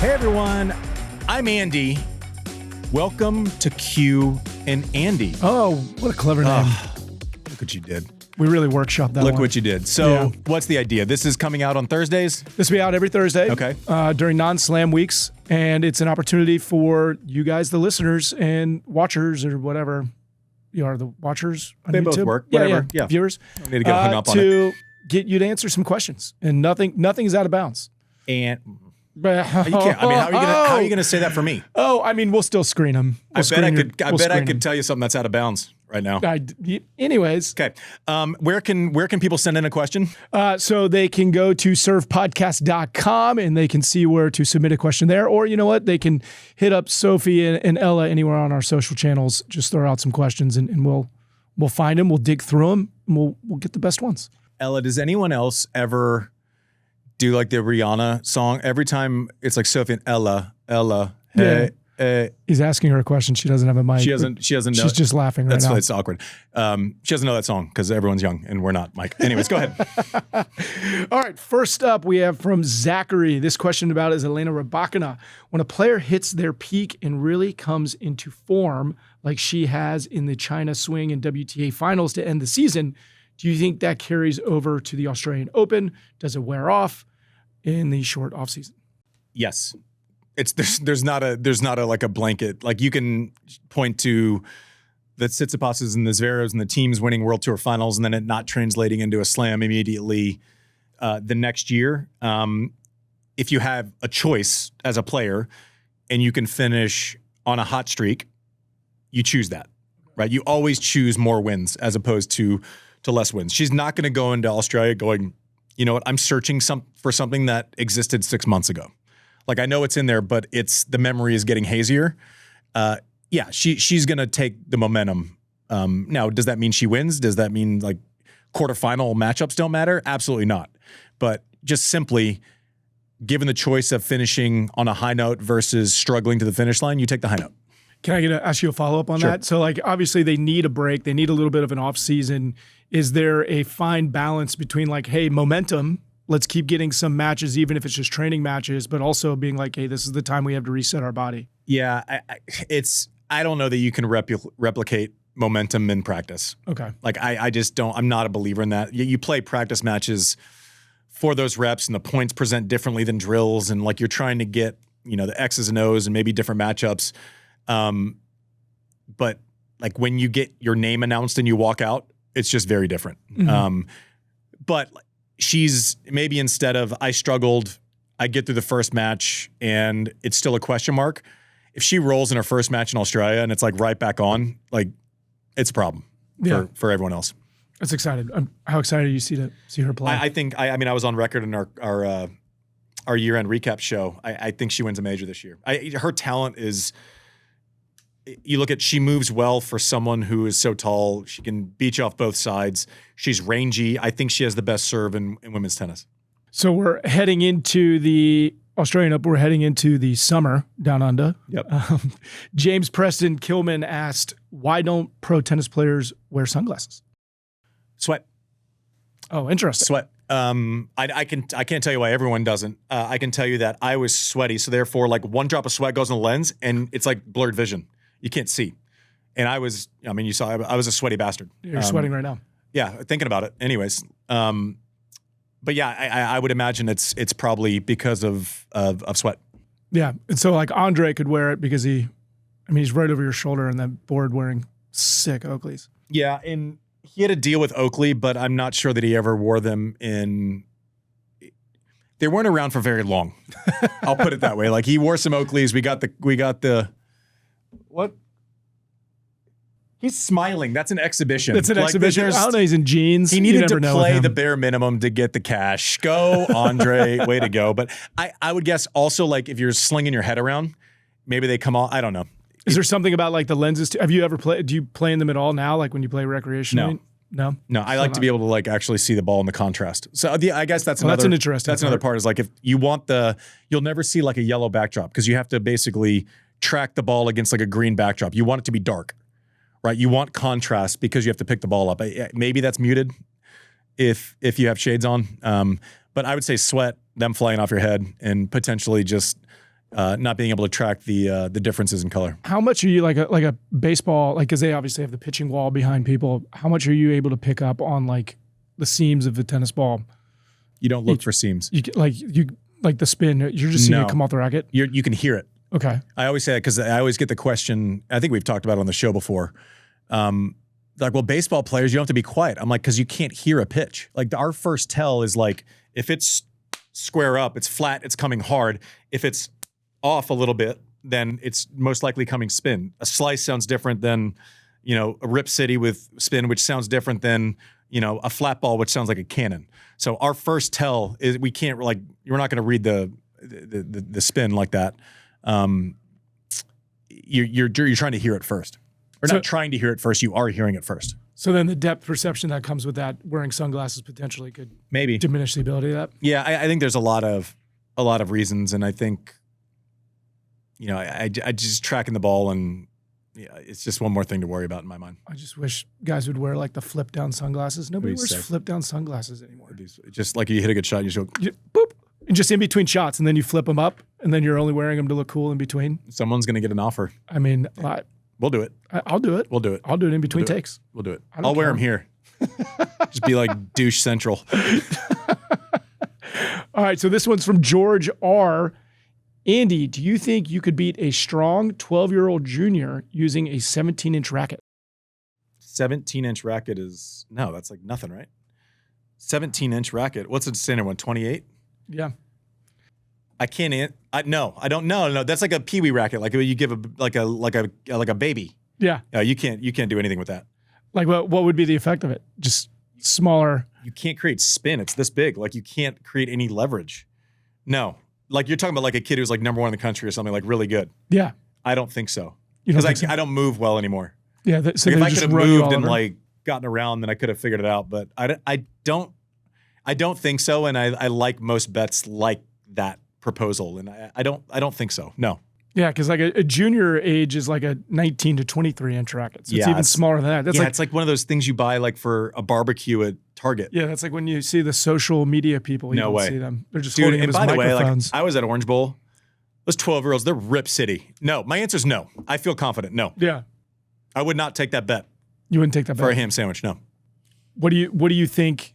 Hey everyone, I'm Andy. Welcome to Q&Andy. Oh, what a clever name. Look what you did. We really workshopped that Look one. what you did. So What's the idea? This is coming out on Thursdays? This will be out every Thursday. Okay. During non-slam weeks. And it's an opportunity for you guys, the listeners and watchers or whatever. You are the watchers on They YouTube. both work. Yeah, Whatever. yeah. Viewers. Don't need to get hung up on it. To get you to answer some questions. And nothing is out of bounds. And you can't. I mean, how are you gonna say that for me? Oh, I mean, we'll still screen them. I bet I could tell you something that's out of bounds right now. Anyways. Okay. Where can people send in a question? So they can go to servepodcast.com and they can see where to submit a question there. Or you know what? They can hit up Sophie and Ella anywhere on our social channels. Just throw out some questions and we'll find them. We'll dig through them and we'll get the best ones. Ella, does anyone else ever do like the Rihanna song? Every time it's like Sophie and Ella, hey, hey. He's asking her a question. She doesn't have a mic. She doesn't know. She's just laughing right now. It's awkward. She doesn't know that song because everyone's young and we're not, Mike. Anyways, go ahead. All right. First up, we have from Zachary. This question about is Elena Rybakina. When a player hits their peak and really comes into form like she has in the China Swing and WTA finals to end the season, do you think that carries over to the Australian Open? Does it wear off in the short off season? Yes. There's not a like a blanket. Like you can point to the Tsitsipas's and the Zverevs and the teams winning World Tour finals and then it not translating into a slam immediately the next year. If you have a choice as a player and you can finish on a hot streak, you choose that, right? You always choose more wins as opposed to less wins. She's not going to go into Australia going, you know what, I'm searching for something that existed 6 months ago. Like I know it's in there, but the memory is getting hazier. She's going to take the momentum. Now, does that mean she wins? Does that mean like quarterfinal matchups don't matter? Absolutely not. But just simply given the choice of finishing on a high note versus struggling to the finish line, you take the high note. Can I ask you a follow-up on Sure. that? So, like, obviously they need a break. They need a little bit of an off-season. Is there a fine balance between, like, hey, momentum, let's keep getting some matches, even if it's just training matches, but also being like, hey, this is the time we have to reset our body? Yeah, I don't know that you can replicate momentum in practice. Okay. Like, I just don't. I'm not a believer in that. You play practice matches for those reps, and the points present differently than drills, and, like, you're trying to get, you know, the X's and O's and maybe different matchups. But like when you get your name announced and you walk out, it's just very different. Mm-hmm. But she's maybe instead of I struggled, I get through the first match and it's still a question mark. If she rolls in her first match in Australia and it's like right back on, like it's a problem for everyone else. That's excited. How excited are you to see her play? I mean, I was on record in our year-end recap show. I think she wins a major this year. Her talent is. You look at, she moves well for someone who is so tall. She can beat you off both sides. She's rangy. I think she has the best serve in women's tennis. So we're heading into the Australian Open. We're heading into the summer down under. Yep. James Preston Kilman asked, why don't pro tennis players wear sunglasses? Sweat. Oh, interesting. Sweat. I can't tell you why everyone doesn't. I can tell you that I was sweaty. So therefore, like one drop of sweat goes in the lens and it's like blurred vision. You can't see. And I was a sweaty bastard. You're sweating right now. Yeah, thinking about it. Anyways. But yeah, I would imagine it's probably because of sweat. Yeah. And so like Andre could wear it because he's right over your shoulder on that board wearing sick Oakleys. Yeah, and he had a deal with Oakley, but I'm not sure that he ever wore them they weren't around for very long. I'll put it that way. Like he wore some Oakleys. We got the what? He's smiling. That's an exhibition. That's an exhibition. I don't know. He's in jeans. He needed to play the bare minimum to get the cash. Go, Andre. Way to go. But I would guess also, like, if you're slinging your head around, maybe they come off. I don't know. Is there something about, like, the lenses? Have you ever played? Do you play in them at all now, like when you play recreationally? No? No, I like to be able to, like, actually see the ball in the contrast. So I guess that's another. That's an interesting. That's another part. Is like if you want you'll never see like a yellow backdrop because you have to basically track the ball against like a green backdrop. You want it to be dark, right? You want contrast because you have to pick the ball up. Maybe that's muted if you have shades on. But I would say sweat, them flying off your head, and potentially just not being able to track the differences in color. How much are you like a baseball, like, because they obviously have the pitching wall behind people. How much are you able to pick up on like the seams of the tennis ball? You don't look for seams. You like the spin. You're just seeing it come off the racket. You can hear it. Okay. I always say that because I always get the question. I think we've talked about it on the show before. Like, well, baseball players, you don't have to be quiet. I'm like, because you can't hear a pitch. Like our first tell is like if it's square up, it's flat, it's coming hard. If it's off a little bit, then it's most likely coming spin. A slice sounds different than, a Rip City with spin, which sounds different than, a flat ball, which sounds like a cannon. So our first tell is we can't we're not going to read the spin like that. You're trying to hear it first. Or not trying to hear it first. You are hearing it first. So then the depth perception that comes with that, wearing sunglasses potentially could maybe diminish the ability of that. Yeah, I think there's a lot of reasons, and I think. I just tracking the ball, and it's just one more thing to worry about in my mind. I just wish guys would wear like the flip down sunglasses. Nobody wears flip down sunglasses anymore. Just like you hit a good shot, you just go boop, and just in between shots, and then you flip them up, and then you're only wearing them to look cool in between. Someone's going to get an offer. I mean, we'll do it. I'll do it. We'll do it. I'll do it in between takes. We'll do it. I'll wear them here. Just be like douche central. All right, so this one's from George R. Andy, do you think you could beat a strong 12-year-old junior using a 17-inch racket? 17-inch racket that's like nothing, right? 17-inch racket. What's the standard one? 28? Yeah. I can't. No, I don't know. No, that's like a peewee racket. Like you give a baby. Yeah. You can't do anything with that. Like what would be the effect of it? Just smaller. You can't create spin. It's this big. Like you can't create any leverage. No. Like you're talking about like a kid who's like number 1 in the country or something, like really good. Yeah. I don't think so. Because I don't move well anymore. Yeah. So like if I could have moved and like gotten around, then I could have figured it out. But I don't think so. And I like most bets like that proposal. And I don't think so. No. Yeah, because like a junior age is like a 19 to 23 inch racket. So it's even smaller than that. That's it's like one of those things you buy like for a barbecue at Target. Yeah, that's like when you see the social media people. You no don't way. see them. They're just holding them as microphones. By the way, like I was at Orange Bowl. Those 12-year-olds, they're Rip City. No, my answer is no. I feel confident. No. Yeah. I would not take that bet. You wouldn't take that bet for a ham sandwich. No. What do you think?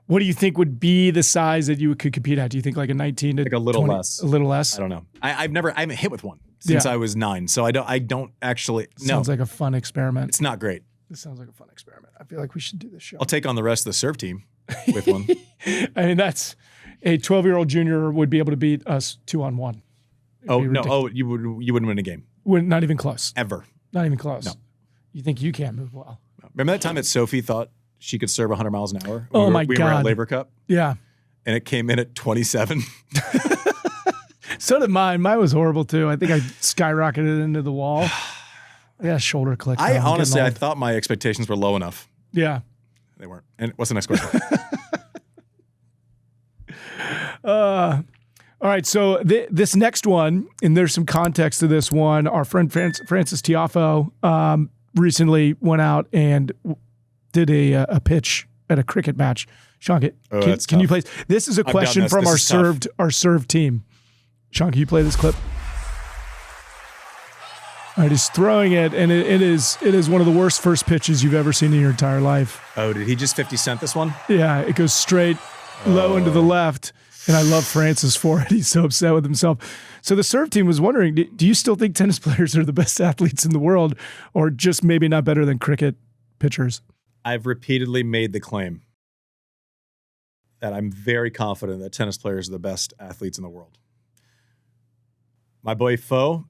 What do you think would be the size that you could compete at? Do you think like a 19 to like a little 20, less? A little less. I don't know. I haven't hit with one since I was 9, so I don't actually. Sounds like a fun experiment. It's not great. This sounds like a fun experiment. I feel like we should do this show. I'll take on the rest of the serve team with one. I mean, that's a 12-year-old junior would be able to beat us 2-on-1. Oh no! Oh, you wouldn't win a game. Not even close. Ever. Not even close. No. You think you can't move well? Remember that time that Sophie thought she could serve 100 miles an hour? Oh my God! We were at Labor Cup. Yeah. And it came in at 27. So did mine. Mine was horrible too. I think I skyrocketed into the wall. I got a shoulder click. I thought my expectations were low enough. Yeah. They weren't. And what's the next question? All right, so this next one, and there's some context to this one. Our friend Frances Tiafoe recently went out and did a pitch at a cricket match. Sean, can you play? This is a question from our served team. Sean, can you play this clip? All right, he's throwing it, and it is one of the worst first pitches you've ever seen in your entire life. Oh, did he just 50 cent this one? Yeah, it goes straight low into the left. And I love Francis for it. He's so upset with himself. So the serve team was wondering, do you still think tennis players are the best athletes in the world, or just maybe not better than cricket pitchers? I've repeatedly made the claim that I'm very confident that tennis players are the best athletes in the world. My boy Foe,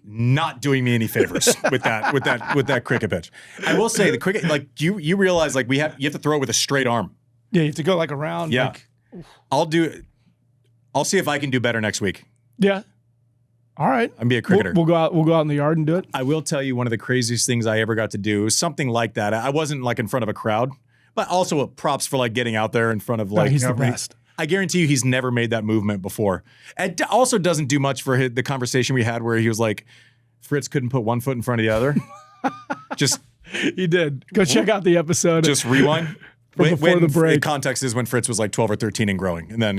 not doing me any favors with that cricket pitch. I will say the cricket, like you realize, like you have to throw it with a straight arm. Yeah, you have to go like around. Yeah. I'll see if I can do better next week. Yeah. All right. I'm be a cricketer. We'll go out in the yard and do it. I will tell you one of the craziest things I ever got to do, something like that. I wasn't like in front of a crowd, but also props for like getting out there in front of like. He's the best. I guarantee you he's never made that movement before. It also doesn't do much for the conversation we had where he was like, Fritz couldn't put one foot in front of the other. He did. Go check out the episode. Just rewind. Before the break. The context is when Fritz was like 12 or 13 and growing. And then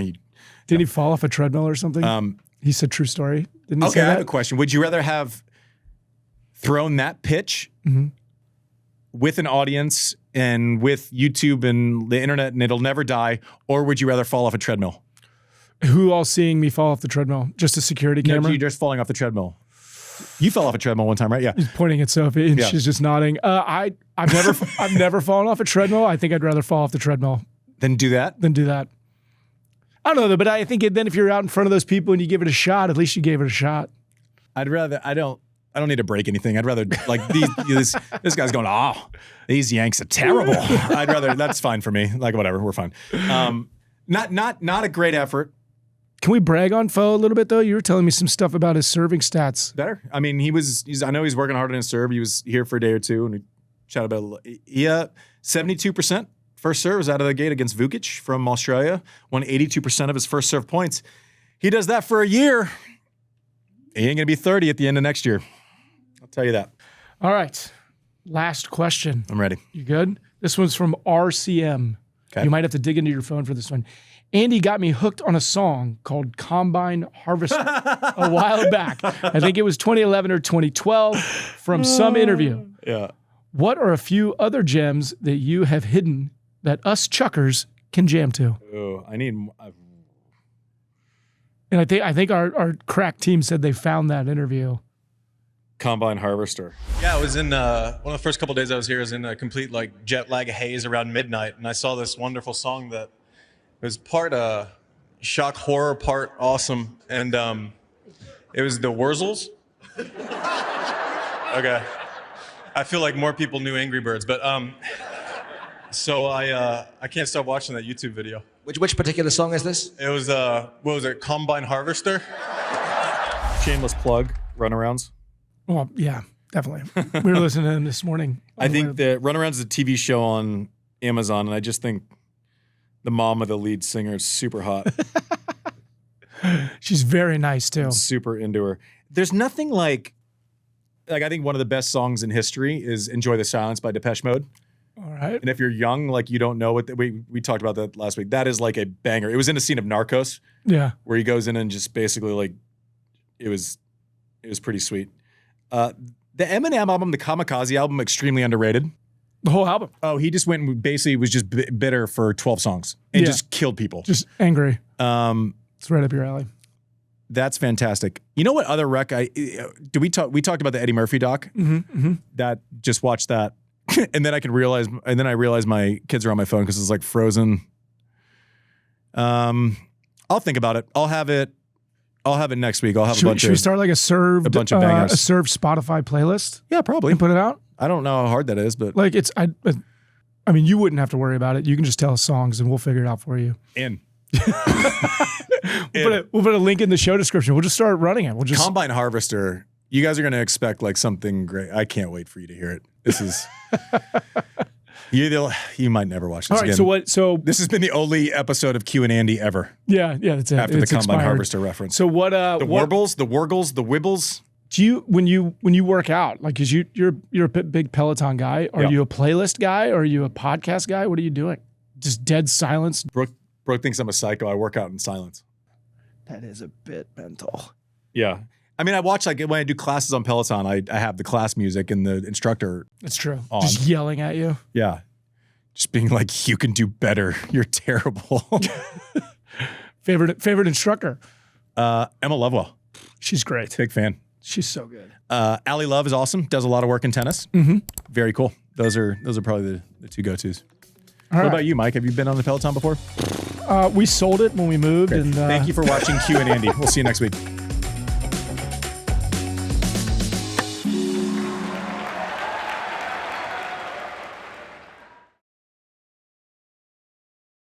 Did he fall off a treadmill or something? He said true story. Didn't he Okay, say I have that? a question. Would you rather have thrown that pitch with an audience and with YouTube and the internet and it'll never die, or would you rather fall off a treadmill? Who all seeing me fall off the treadmill? Just a security No, camera? you're just falling off the treadmill. You fell off a treadmill one time, right? Yeah. He's pointing at Sophie and Yeah. she's just nodding. I've never fallen off a treadmill. I think I'd rather fall off the treadmill Then do that. than do that. I don't know, but I think then if you're out in front of those people and you give it a shot, at least you gave it a shot. I'd rather. I don't need to break anything. I'd rather like this guy's going. Oh, these Yanks are terrible. I'd rather. That's fine for me. Like whatever, we're fine. Not a great effort. Can we brag on Foe a little bit though? You were telling me some stuff about his serving stats. Better. I mean, I know he's working hard on his serve. He was here for a day or two, and we chatted about it. 72%. First serve was out of the gate against Vukic from Australia. Won 82% of his first serve points. He does that for a year. He ain't gonna be 30 at the end of next year. I'll tell you that. All right. Last question. I'm ready. You good? This one's from RCM. Okay. You might have to dig into your phone for this one. Andy got me hooked on a song called Combine Harvester a while back. I think it was 2011 or 2012 from some interview. Yeah. What are a few other gems that you have hidden that us chuckers can jam to? Oh, I need. And I think our crack team said they found that interview. Combine Harvester. Yeah, I was in one of the first couple days I was here. I was in a complete like jet lag haze around midnight, and I saw this wonderful song that was part shock horror, part awesome, and it was the Wurzels. Okay, I feel like more people knew Angry Birds, but so I can't stop watching that YouTube video. Which particular song is this? It was what was it? Combine Harvester. Shameless plug. Runarounds. Well, yeah, definitely. We were listening to him this morning. I think that Runarounds is a TV show on Amazon, and I just think the mom of the lead singer is super hot. She's very nice too. Super into her. There's nothing like I think one of the best songs in history is "Enjoy the Silence" by Depeche Mode. All right. And if you're young, like you don't know what we talked about that last week. That is like a banger. It was in a scene of Narcos Yeah. where he goes in and just basically like it was pretty sweet. The Eminem album, the Kamikaze album, extremely underrated. The whole album. Oh, he just went and basically was just bitter for 12 songs and Yeah. just killed people. Just angry. It's right up your alley. That's fantastic. You know what other rec? We talked about the Eddie Murphy doc. That just watched that, and then I realized my kids are on my phone because it's like Frozen. I'll think about it. I'll have it next week. I'll have Should we start like a bunch of bangers. a served Spotify playlist Yeah, probably. and put it out? I don't know how hard that is, but Like I mean, you wouldn't have to worry about it. You can just tell us songs and we'll figure it out for you. We'll put a link in the show description. We'll just start running it. We'll just Combine Harvester. You guys are going to expect like something great. I can't wait for you to hear it. This is you might never watch this All right. again. So This has been the only episode of Q&Andy ever yeah, that's it. after It's the Combine expired. Harvester reference. So what? The what warbles, the wargles, the wibbles. do you when you work out? Like, cause you're a big Peloton guy. Are Yeah. you a playlist guy? Or are you a podcast guy? What are you doing? Just dead silence. Brooke thinks I'm a psycho. I work out in silence. That is a bit mental. Yeah. I mean, I watch like when I do classes on Peloton, I have the class music and the instructor. That's true. On. Just yelling at you. Yeah. Just being like, you can do better. You're terrible. Favorite instructor. Emma Lovewell. She's great. Big fan. She's so good. Allie Love is awesome. Does a lot of work in tennis. Very cool. Those are probably the two go-tos. What about you, Mike? Have you been on the Peloton before? We sold it when we moved. And Thank you for watching Q&Andy. We'll see you next week.